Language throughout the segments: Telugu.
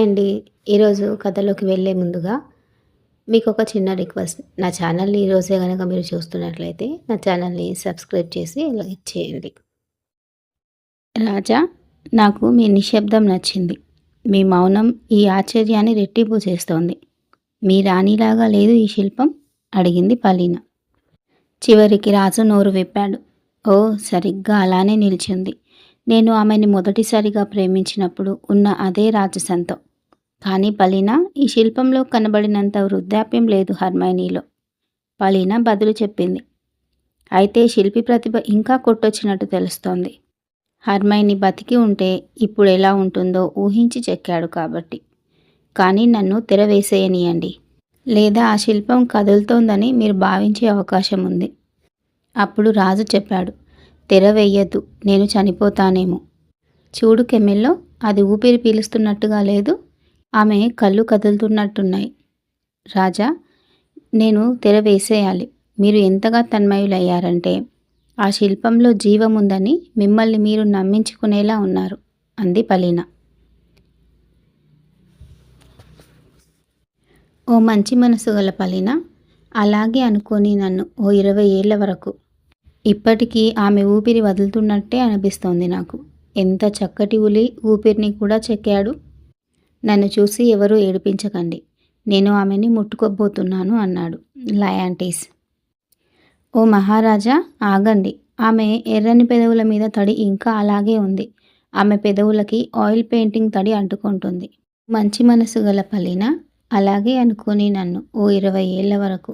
హాయ్ అండి. ఈరోజు కథలోకి వెళ్ళే ముందుగా మీకొక చిన్న రిక్వెస్ట్. నా ఛానల్‌ని ఈరోజే గనక మీరు చూస్తున్నట్లయితే నా ఛానల్‌ని సబ్స్క్రైబ్ చేసి లైక్ చేయండి. రాజా, నాకు మీ నిశ్శబ్దం నచ్చింది. మీ మౌనం ఈ ఆశ్చర్యాన్ని రెట్టింపు చేస్తోంది. మీ రాణిలాగా లేదు ఈ శిల్పం? అడిగింది పలీన. చివరికి రాజు నోరు విప్పాడు. ఓ, సరిగ్గా అలానే నిలిచింది. నేను ఆమెని మొదటిసారిగా ప్రేమించినప్పుడు ఉన్న అదే రాజసంతో. కానీ పలీనా, ఈ శిల్పంలో కనబడినంత వృద్ధాప్యం లేదు హర్మైనీలో. పలీనా బదులు చెప్పింది. అయితే శిల్పి ప్రతిభ ఇంకా కొట్టొచ్చినట్టు తెలుస్తోంది. హర్మైని బతికి ఉంటే ఇప్పుడు ఎలా ఉంటుందో ఊహించి చెక్కాడు కాబట్టి. కానీ నన్ను తెరవేసేయనియండి. లేదా ఆ శిల్పం కదులుతోందని మీరు భావించే అవకాశం ఉంది. అప్పుడు రాజు చెప్పాడు. తెర వెయ్యొద్దు, నేను చనిపోతానేమో. చూడు కెమెల్లో, అది ఊపిరి పీలుస్తున్నట్టుగా లేదు. ఆమె కళ్ళు కదులుతున్నట్టున్నాయి. రాజా, నేను తెర వేసేయాలి. మీరు ఎంతగా తన్మయులయ్యారంటే ఆ శిల్పంలో జీవముందని మిమ్మల్ని మీరు నమ్మించుకునేలా ఉన్నారు అంది పలీన. ఓ మంచి మనసు గల పలీన, అలాగే అనుకోని నన్ను ఓ 20 ఏళ్ల వరకు. ఇప్పటికీ ఆమె ఊపిరి వదులుతున్నట్టే అనిపిస్తోంది నాకు. ఎంత చక్కటి ఉలి ఊపిరిని కూడా చెక్కాడు. నన్ను చూసి ఎవరూ ఏడిపించకండి, నేను ఆమెని ముట్టుకోబోతున్నాను అన్నాడు లయాంటిస్. ఓ మహారాజా, ఆగండి. ఆమె ఎర్రని పెదవుల మీద తడి ఇంకా అలాగే ఉంది. ఆమె పెదవులకి ఆయిల్ పెయింటింగ్ తడి అంటుకుంటుంది. మంచి మనసు గల పలీన, అలాగే అనుకోని నన్ను ఓ 20 ఏళ్ల వరకు.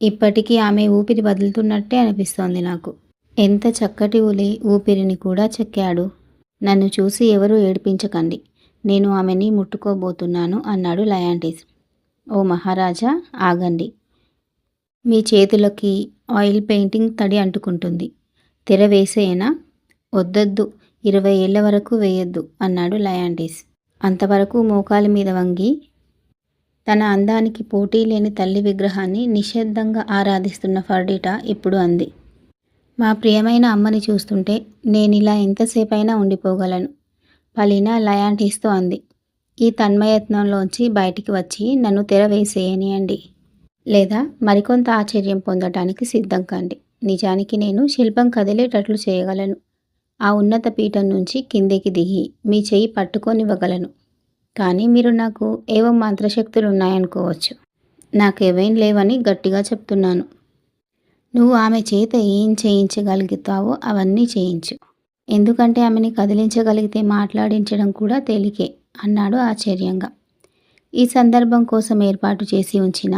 ఇప్పటికీ ఆమె ఊపిరి వదులుతున్నట్టే అనిపిస్తోంది నాకు. ఎంత చక్కటి ఉలి ఊపిరిని కూడా చెక్కాడు. నన్ను చూసి ఎవరూ ఏడిపించకండి, నేను ఆమెని ముట్టుకోబోతున్నాను అన్నాడు లయాంటిస్. ఓ మహారాజా, ఆగండి. మీ చేతులకి ఆయిల్ పెయింటింగ్ తడి అంటుకుంటుంది. తెర వేసేయనా? వద్దొద్దు, 20 ఏళ్ల వరకు వేయొద్దు అన్నాడు లయాంటిస్. అంతవరకు మోకాలి మీద వంగి తన అందానికి పోటీ లేని తల్లి విగ్రహాన్ని నిశ్శబ్దంగా ఆరాధిస్తున్న ఫర్డిటా ఇప్పుడు అంది. మా ప్రియమైన అమ్మని చూస్తుంటే నేనిలా ఎంతసేపైనా ఉండిపోగలను. పలీనా లయాంటిస్తో అంది. ఈ తన్మయత్నంలోంచి బయటికి వచ్చి నన్ను తెర వేసేయనియండి. లేదా మరికొంత ఆశ్చర్యం పొందటానికి సిద్ధం కండి. నిజానికి నేను శిల్పం కదిలేటట్లు చేయగలను. ఆ ఉన్నత పీఠం నుంచి కిందికి దిగి మీ చెయ్యి పట్టుకొనివ్వగలను. కానీ మీరు నాకు ఏవో మంత్రశక్తులున్నాయనుకోవచ్చు. నాకేవేం లేవని గట్టిగా చెప్తున్నాను. నువ్వు ఆమె చేత ఏం చేయించగలుగుతావో అవన్నీ చేయించు. ఎందుకంటే ఆమెని కదిలించగలిగితే మాట్లాడించడం కూడా తేలికే అన్నాడు ఆశ్చర్యంగా. ఈ సందర్భం కోసం ఏర్పాటు చేసి ఉంచిన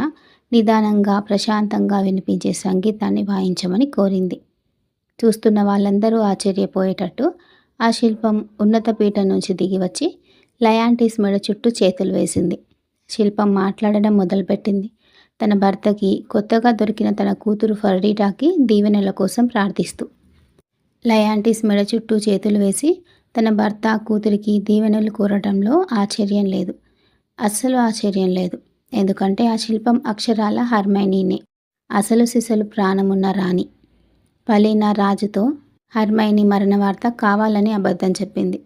నిదానంగా ప్రశాంతంగా వినిపించే సంగీతాన్ని వాయించమని కోరింది. చూస్తున్న వాళ్ళందరూ ఆశ్చర్యపోయేటట్టు ఆ శిల్పం ఉన్నత పీఠం నుంచి దిగి వచ్చి లయాంటిస్ మెడ చుట్టూ చేతులు వేసింది. శిల్పం మాట్లాడడం మొదలుపెట్టింది. తన భర్తకి, కొత్తగా దొరికిన తన కూతురు ఫర్డిటాకి దీవెనల కోసం ప్రార్థిస్తూ. లయాంటిస్ మెడ చుట్టూ చేతులు వేసి తన భర్త, కూతురికి దీవెనలు కోరటంలో ఆశ్చర్యం లేదు. అస్సలు ఆశ్చర్యం లేదు. ఎందుకంటే ఆ శిల్పం అక్షరాల హర్మైనీనే, అసలు సిసలు ప్రాణమున్న రాణి. పలీనా రాజుతో హర్మైనీ మరణ వార్త కావాలని అబద్ధం చెప్పింది.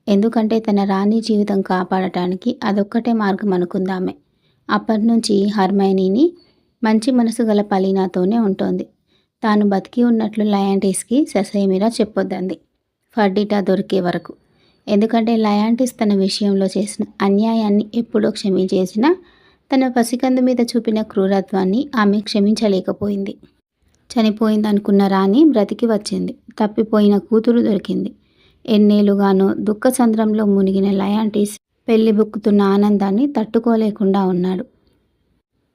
ఎందుకంటే తన రాణి జీవితం కాపాడటానికి అదొక్కటే మార్గం అనుకుందామే. అప్పటినుంచి హర్మైనీని మంచి మనసు గల పలీనాతోనే ఉంటోంది. తాను బతికి ఉన్నట్లు లయాంటిస్కి ససేమిరా చెప్పొద్దంది ఫర్డిటా దొరికే వరకు. ఎందుకంటే లయాంటిస్ తన విషయంలో చేసిన అన్యాయాన్ని ఎప్పుడో క్షమించేసినా తన పసికందు మీద చూపిన క్రూరత్వాన్ని ఆమె క్షమించలేకపోయింది. చనిపోయిందనుకున్న రాణి బ్రతికి వచ్చింది. తప్పిపోయిన కూతురు దొరికింది. ఎన్నేళ్లుగానో దుఃఖసంద్రంలో మునిగిన లయాంటిస్ పెళ్లి బుక్కుతున్న ఆనందాన్ని తట్టుకోలేకుండా ఉన్నాడు.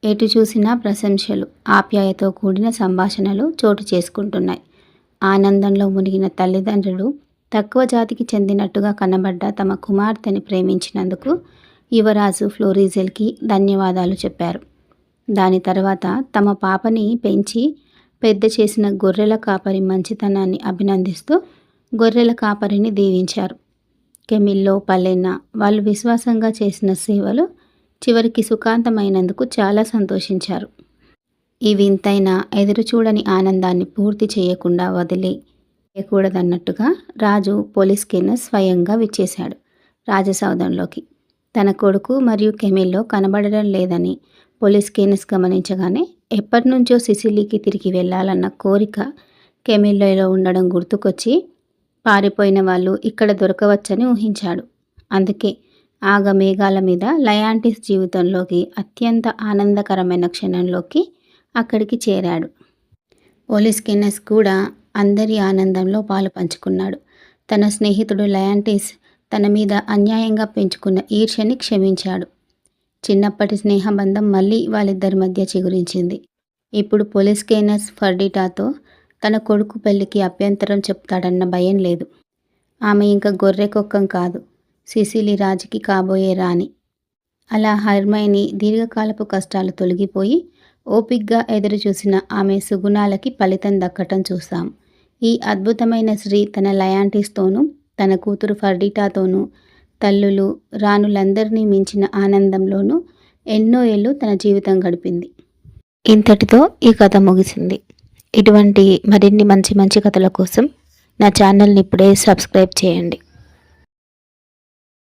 ఎటు చూసినా ప్రశంసలు, ఆప్యాయతో కూడిన సంభాషణలు చోటు చేసుకుంటున్నాయి. ఆనందంలో మునిగిన తల్లిదండ్రులు తక్కువ జాతికి చెందినట్టుగా కనబడ్డ తమ కుమార్తెని ప్రేమించినందుకు యువరాజు ఫ్లోరిజెల్కి ధన్యవాదాలు చెప్పారు. దాని తర్వాత తమ పాపని పెంచి పెద్ద చేసిన గొర్రెల కాపరి మంచితనాన్ని అభినందిస్తూ గొర్రెల కాపరిని దీవించారు. కెమిల్లో, పలెన్నా వాళ్ళు విశ్వాసంగా చేసిన సేవలు చివరికి సుఖాంతమైనందుకు చాలా సంతోషించారు. ఈ వింతైన ఎదురుచూడని ఆనందాన్ని పూర్తి చేయకుండా వదిలేయకూడదన్నట్టుగా రాజు పోలిస్కెన్ స్వయంగా విచ్చేశాడు రాజసౌధంలోకి. తన కొడుకు మరియు కెమిల్లో కనబడడం లేదని పోలీస్ కేనస్ గమనించగానే ఎప్పటినుంచో సిసిలీకి తిరిగి వెళ్ళాలన్న కోరిక కెమిల్లోలో ఉండడం గుర్తుకొచ్చి పారిపోయిన వాళ్ళు ఇక్కడ దొరకవచ్చని ఊహించాడు. అందుకే ఆగమేఘాల మీద లయాంటిస్ జీవితంలోకి అత్యంత ఆనందకరమైన క్షణంలోకి అక్కడికి చేరాడు. పోలీస్ కెన్నెస్ కూడా అందరి ఆనందంలో పాలు పంచుకున్నాడు. తన స్నేహితుడు లయాంటిస్ తన మీద అన్యాయంగా పెంచుకున్న ఈర్ష్యని క్షమించాడు. చిన్నప్పటి స్నేహబంధం మళ్ళీ వాళ్ళిద్దరి మధ్య చిగురించింది. ఇప్పుడు పోలీస్ కెన్నెస్ ఫర్డిటాతో తన కొడుకు పెళ్లికి అభ్యంతరం చెప్తాడన్న భయం లేదు. ఆమె ఇంకా గొర్రెకొక్కం కాదు, సిసిలీ రాజుకి కాబోయే రాణి. అలా హెర్మైనీ దీర్ఘకాలపు కష్టాలు తొలగిపోయి ఓపిగ్గా ఎదురుచూసిన ఆమె సుగుణాలకి ఫలితం దక్కటం చూస్తాం. ఈ అద్భుతమైన స్త్రీ తన లయాంటిస్తోనూ తన కూతురు ఫర్డిటాతోనూ తల్లులు రాణులందరినీ మించిన ఆనందంలోనూ ఎన్నో ఏళ్ళు తన జీవితం గడిపింది. ఇంతటితో ఈ కథ ముగిసింది. ఇటువంటి మరిన్ని మంచి మంచి కథల కోసం నా ఛానల్ని ఇప్పుడే సబ్స్క్రైబ్ చేయండి.